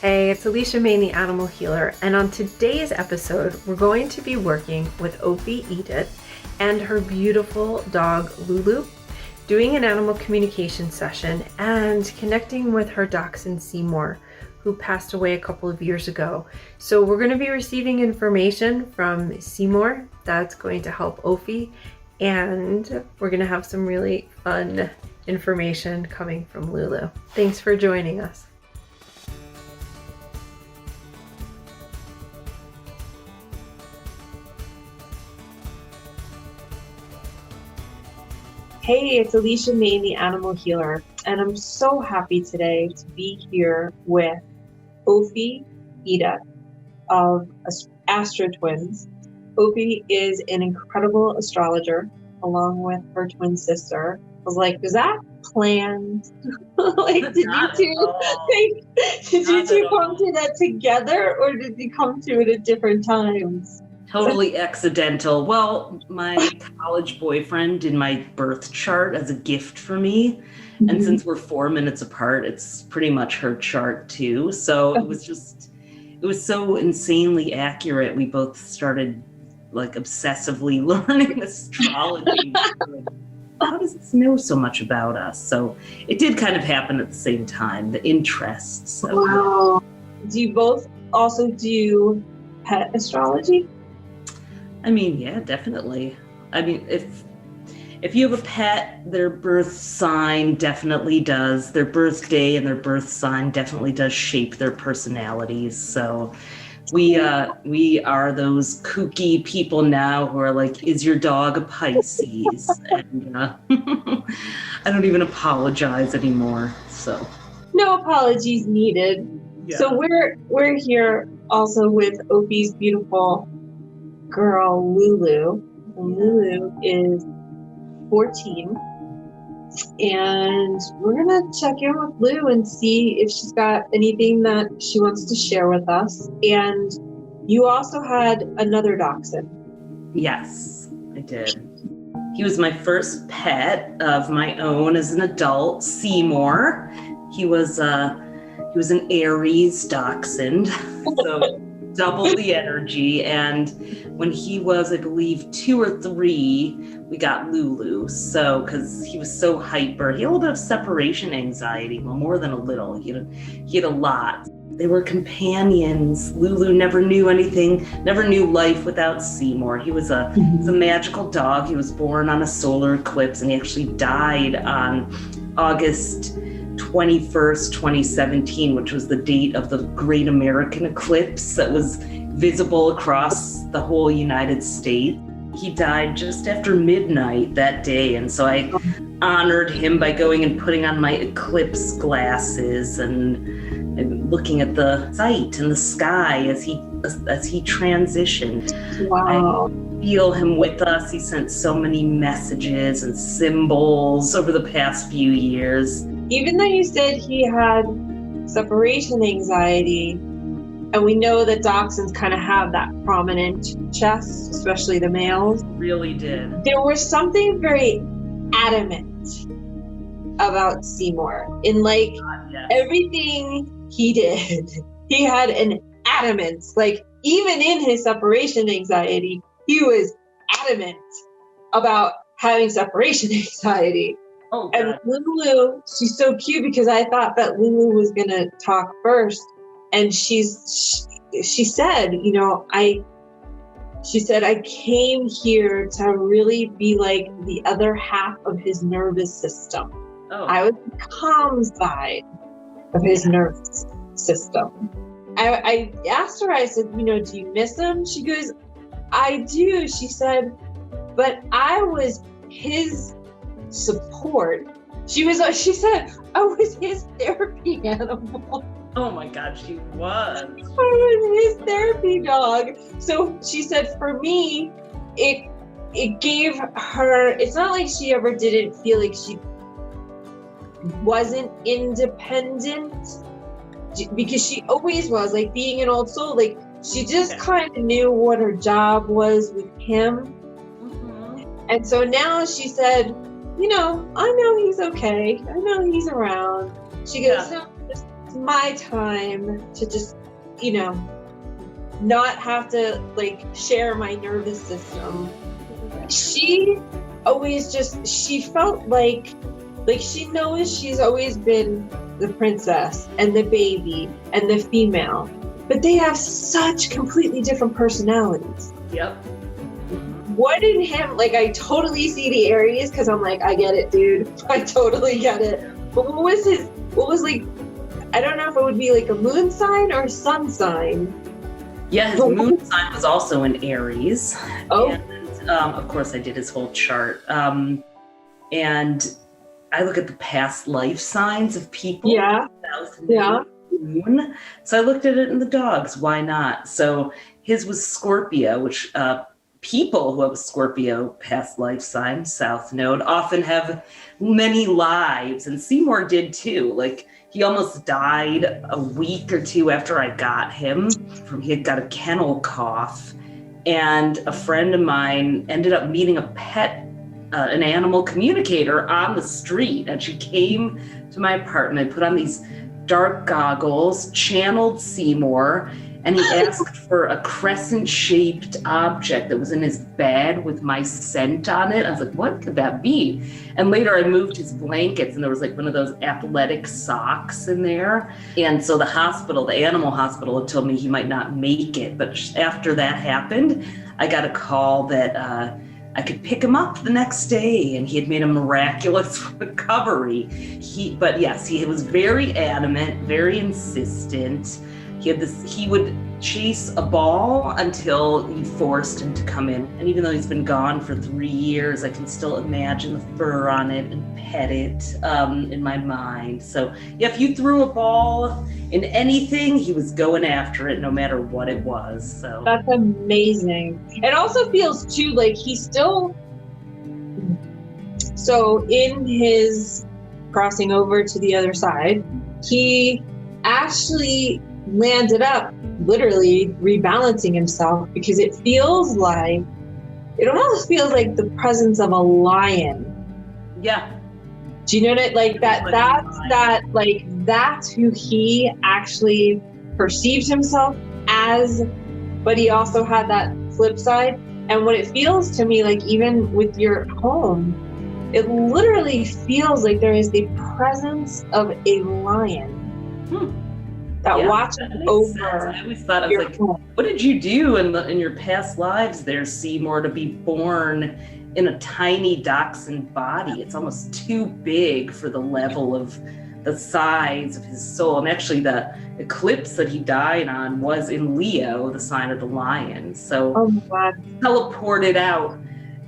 Hey, it's Alicia Main, the animal healer, and on today's episode, we're going to be working with Ophi Edut and her beautiful dog Lulu, doing an animal communication session and connecting with her Dachshund Seymour, who passed away a couple of years ago. So we're going to be receiving information from Seymour that's going to help Ophi, and we're going to have some really fun information coming from Lulu. Thanks for joining us. Hey, it's Alicia Main, the animal healer, and I'm so happy today to be here with Ophi Edut of Astro twins. Ophi is an incredible astrologer along with her twin sister. I was like, is that planned? Did you two come to that together, or did you come to it at different times? Totally accidental. Well, my college boyfriend did my birth chart as a gift for me. Mm-hmm. And since we're 4 minutes apart, it's pretty much her chart too. So it was so insanely accurate. We both started obsessively learning astrology. How does this know so much about us? So it did kind of happen at the same time, the interests. Wow. Do you both also do pet astrology? I mean, yeah, definitely. I mean, if you have a pet, their birth sign definitely does. Their birthday and their birth sign definitely does shape their personalities. So we are those kooky people now who are like, is your dog a Pisces? And I don't even apologize anymore. So no apologies needed. Yeah. So we're here also with Ophi's beautiful girl Lulu. And Lulu is 14, and we're gonna check in with Lulu and see if she's got anything that she wants to share with us. And you also had another dachshund. Yes, I did. He was my first pet of my own as an adult, Seymour. He was an Aries dachshund, so double the energy. And when he was, I believe, 2 or 3, we got Lulu. So, because he was so hyper, he had a little bit of separation anxiety. Well, more than a little. He had a lot. They were companions. Lulu never knew anything, never knew life without Seymour. He was a magical dog. He was born on a solar eclipse, and he actually died on August 21st, 2017, which was the date of the Great American Eclipse that was visible across the whole United States. He died just after midnight that day, and so I honored him by going and putting on my eclipse glasses and looking at the sight and the sky as he transitioned. Wow. I feel him with us. He sent so many messages and symbols over the past few years. Even though you said he had separation anxiety, and we know that dachshunds kind of have that prominent chest, especially the males. Really did. There was something very adamant about Seymour in everything he did. He had an adamance. Even in his separation anxiety, he was adamant about having separation anxiety. Oh, and Lulu, she's so cute because I thought that Lulu was gonna talk first, and she said, I came here to really be like the other half of his nervous system. Oh. I was the calm side of his nervous system. I asked her, I said, do you miss him? She goes, I do. She said, but I was his support. She said I was his therapy animal. Oh my God, she was. I was his therapy dog. So she said for me, it gave her, it's not like she ever didn't feel like she wasn't independent, because she always was, being an old soul, she just kind of knew what her job was with him. Mm-hmm. And so now she said, I know he's okay. I know he's around. She goes, no, it's my time to just, not have to like share my nervous system. She always she felt like she knows she's always been the princess and the baby and the female, but they have such completely different personalities. Yep. What in him, like I totally see the Aries because I'm like, I get it, dude. I totally get it. But what was like, I don't know if it would be like a moon sign or a sun sign. Yeah, his moon sign was also in Aries. Oh. And of course I did his whole chart. And I look at the past life signs of people. Yeah. Yeah. Moon. So I looked at it in the dogs. Why not? So his was Scorpio, which people who have a Scorpio past life sign, South Node, often have many lives. And Seymour did too. Like he almost died a week or two after I got him. He had got a kennel cough. And a friend of mine ended up meeting a pet, an animal communicator on the street. And she came to my apartment, put on these dark goggles, channeled Seymour, and he asked for a crescent-shaped object that was in his bed with my scent on it. I was like, what could that be? And later I moved his blankets and there was like one of those athletic socks in there. And so the hospital, the animal hospital, had told me he might not make it. But after that happened, I got a call that I could pick him up the next day and he had made a miraculous recovery. But yes, he was very adamant, very insistent. He would chase a ball until you forced him to come in. And even though he's been gone for 3 years, I can still imagine the fur on it and pet it in my mind. So yeah, if you threw a ball in anything, he was going after it no matter what it was. So that's amazing. It also feels too like he's still, so in his crossing over to the other side, he actually landed up literally rebalancing himself, because it almost feels like the presence of a lion. Yeah. Do you know that? Like that's who he actually perceives himself as, but he also had that flip side. And what it feels to me, like even with your home, it literally feels like there is the presence of a lion that watches over. Sense. I always thought, I was like, what did you do in your past lives there, Seymour, to be born in a tiny dachshund body? It's almost too big for the level of the size of his soul. And actually the eclipse that he died on was in Leo, the sign of the lion. So teleported out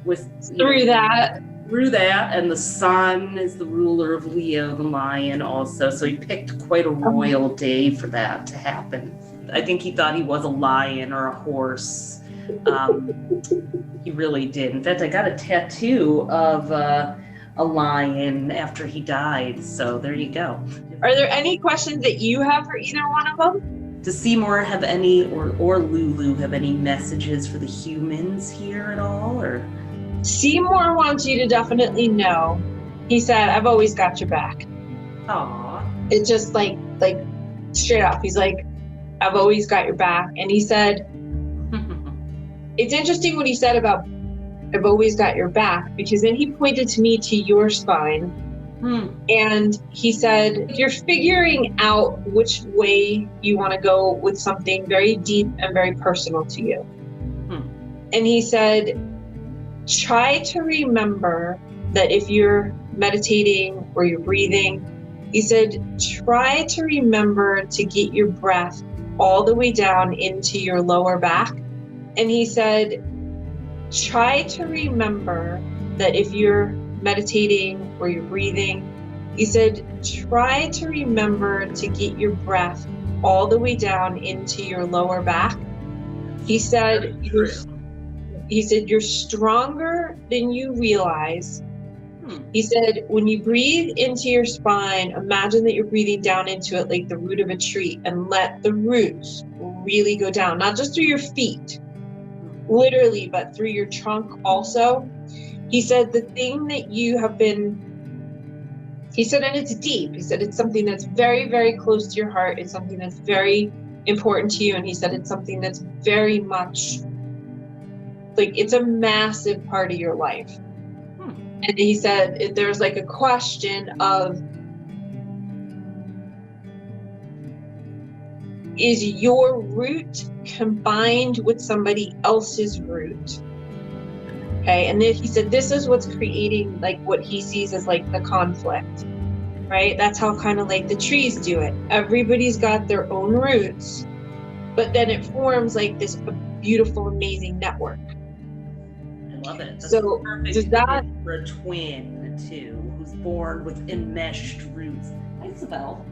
with through that, and the sun is the ruler of Leo, the lion also. So he picked quite a royal day for that to happen. I think he thought he was a lion or a horse. He really did. In fact, I got a tattoo of a lion after he died. So there you go. Are there any questions that you have for either one of them? Does Seymour have any, or Lulu have any messages for the humans here at all, or? Seymour wants you to definitely know. He said, I've always got your back. Aww. It's just like straight up. He's like, I've always got your back. And he said, it's interesting what he said about, I've always got your back, because then he pointed to me to your spine. And he said, you're figuring out which way you want to go with something very deep and very personal to you. And he said, try to remember that if you're meditating or you're breathing, he said, try to remember to get your breath all the way down into your lower back. And he said, try to remember that if you're meditating or you're breathing, he said, try to remember to get your breath all the way down into your lower back. He said, you're stronger than you realize. He said, when you breathe into your spine, imagine that you're breathing down into it like the root of a tree, and let the roots really go down, not just through your feet, literally, but through your trunk also. He said, the thing that you have been He said, and it's deep. He said, it's something that's very, very close to your heart. It's something that's very important to you. And he said, it's something that's very much like, it's a massive part of your life. And he said, there's like a question of, is your root combined with somebody else's root? Okay, and then he said this is what's creating like what he sees as like the conflict, right? That's how kind of like the trees do it. Everybody's got their own roots, but then it forms like this beautiful, amazing network. I love it. That's So perfect does that for a twin too, who's born with enmeshed roots. Hi, Isabel.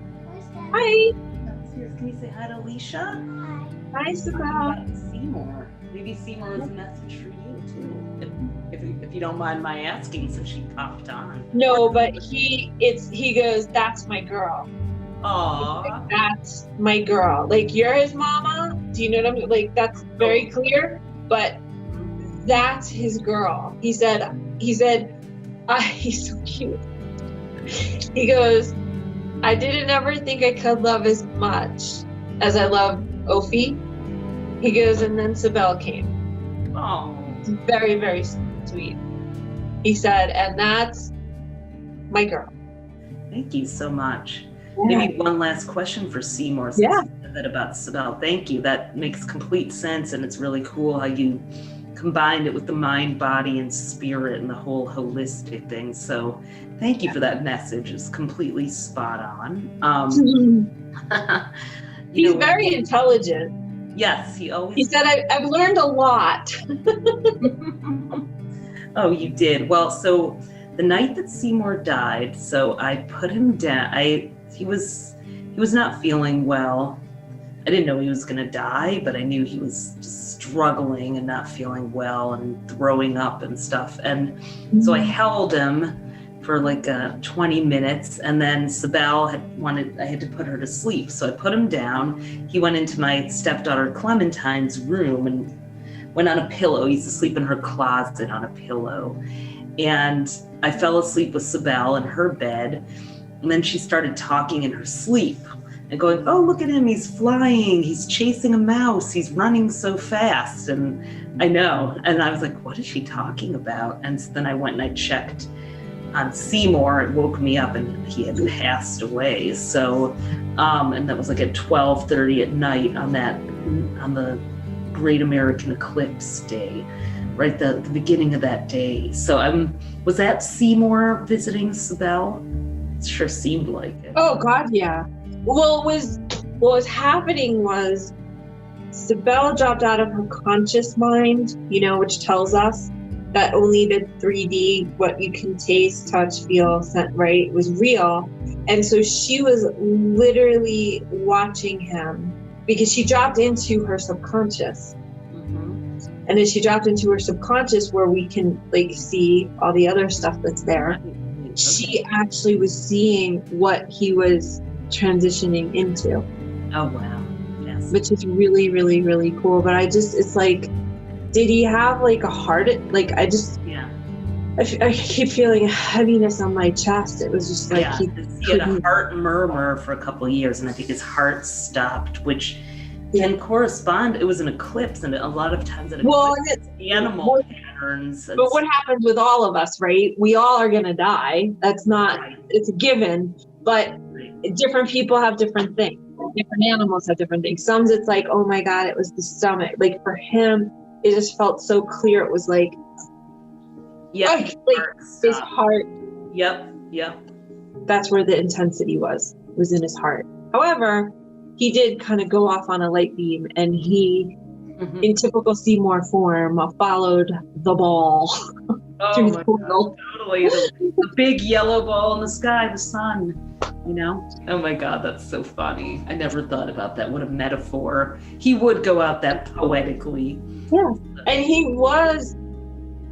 Hi. Downstairs. Can you say hi to Alicia? Hi, Isabel. About Seymour. Maybe Seymour has a message for you too. If you don't mind my asking, since she popped on. No, but he goes, that's my girl. Aww. That's my girl. Like, you're his mama. Do you know what I mean? Like, that's very clear, but that's his girl. He said, he's so cute. He goes, I didn't ever think I could love as much as I love Ophie. He goes, and then Sybelle came. Oh. It's very, very sweet. He said, and that's my girl. Thank you so much. Yeah. Maybe one last question for Seymour. Since Yeah. you said that about Sybelle. Thank you. That makes complete sense, and it's really cool how you combined it with the mind, body, and spirit, and the whole holistic thing. So, thank you for that message. It's completely spot on. He's very intelligent. Yes, he always. He said, I've learned a lot. Oh, you did. Well, so the night that Seymour died, so I put him down. He was not feeling well. I didn't know he was going to die, but I knew he was just struggling and not feeling well and throwing up and stuff. And so I held him for like 20 minutes, and then Sybelle I had to put her to sleep. So I put him down. He went into my stepdaughter Clementine's room and went on a pillow. He used to sleep in her closet on a pillow. And I fell asleep with Sybelle in her bed. And then she started talking in her sleep and going, oh, look at him, he's flying, he's chasing a mouse, he's running so fast. And I know. And I was like, what is she talking about? And so then I went and I checked on Seymour. It woke me up and he had passed away. So, and that was like at 12:30 at night on the Great American Eclipse Day, right, the beginning of that day. So was that Seymour visiting Sybelle? It sure seemed like it. Oh God, yeah. Well, what was happening was Sybelle dropped out of her conscious mind, which tells us that only the 3D, what you can taste, touch, feel, scent, right, was real. And so she was literally watching him because she dropped into her subconscious. Mm-hmm. And then she dropped into her subconscious where we can like see all the other stuff that's there. Okay. She actually was seeing what he was transitioning into. Oh, wow. Yes. Which is really, really, really cool. But it's like, did he have like a heart? Like, yeah. I keep feeling a heaviness on my chest. It was just like, he had a heart murmur for a couple of years, and I think his heart stopped, which can correspond. It was an eclipse, and a lot of times an eclipse, animal patterns. But what happens with all of us, right? We all are going to die. That's not, it's a given, but different people have different things. Different animals have different things. Some it's like, oh my God, it was the stomach. Like for him, it just felt so clear. It was like, like his heart. Yep. That's where the intensity was in his heart. However, he did kind of go off on a light beam, and he, in typical Seymour form, followed the ball through the portal. Totally. The big yellow ball in the sky, the sun. Oh my God, that's so funny. I never thought about that. What a metaphor. He would go out that poetically. Yeah. And he was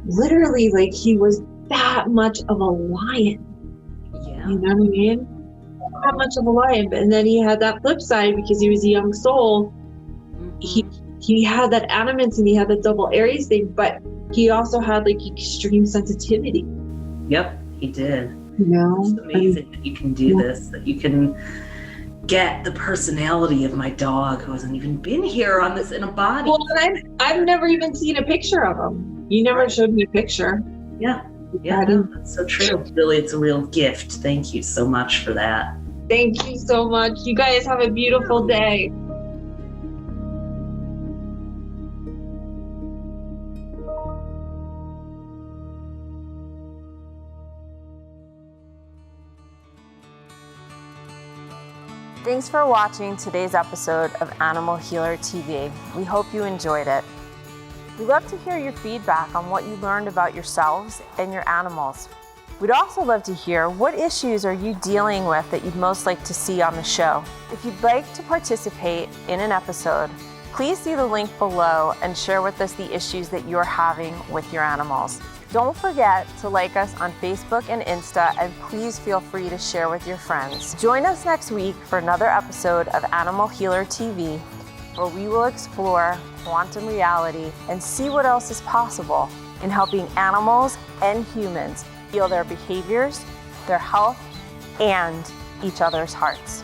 literally like, he was that much of a lion. Yeah. You know what I mean? That much of a lion. And then he had that flip side because he was a young soul. He had that animance and he had the double Aries thing, but he also had like extreme sensitivity. Yep, he did. It's amazing that you can do this, that you can get the personality of my dog who hasn't even been here on this in a body. Well, and I've never even seen a picture of him. You never showed me a picture. Yeah, no, that's so true. Really, it's a real gift. Thank you so much for that. Thank you so much. You guys have a beautiful day. Thanks for watching today's episode of Animal Healer TV. We hope you enjoyed it. We'd love to hear your feedback on what you learned about yourselves and your animals. We'd also love to hear what issues are you dealing with that you'd most like to see on the show. If you'd like to participate in an episode, please see the link below and share with us the issues that you're having with your animals. Don't forget to like us on Facebook and Insta, and please feel free to share with your friends. Join us next week for another episode of Animal Healer TV, where we will explore quantum reality and see what else is possible in helping animals and humans heal their behaviors, their health, and each other's hearts.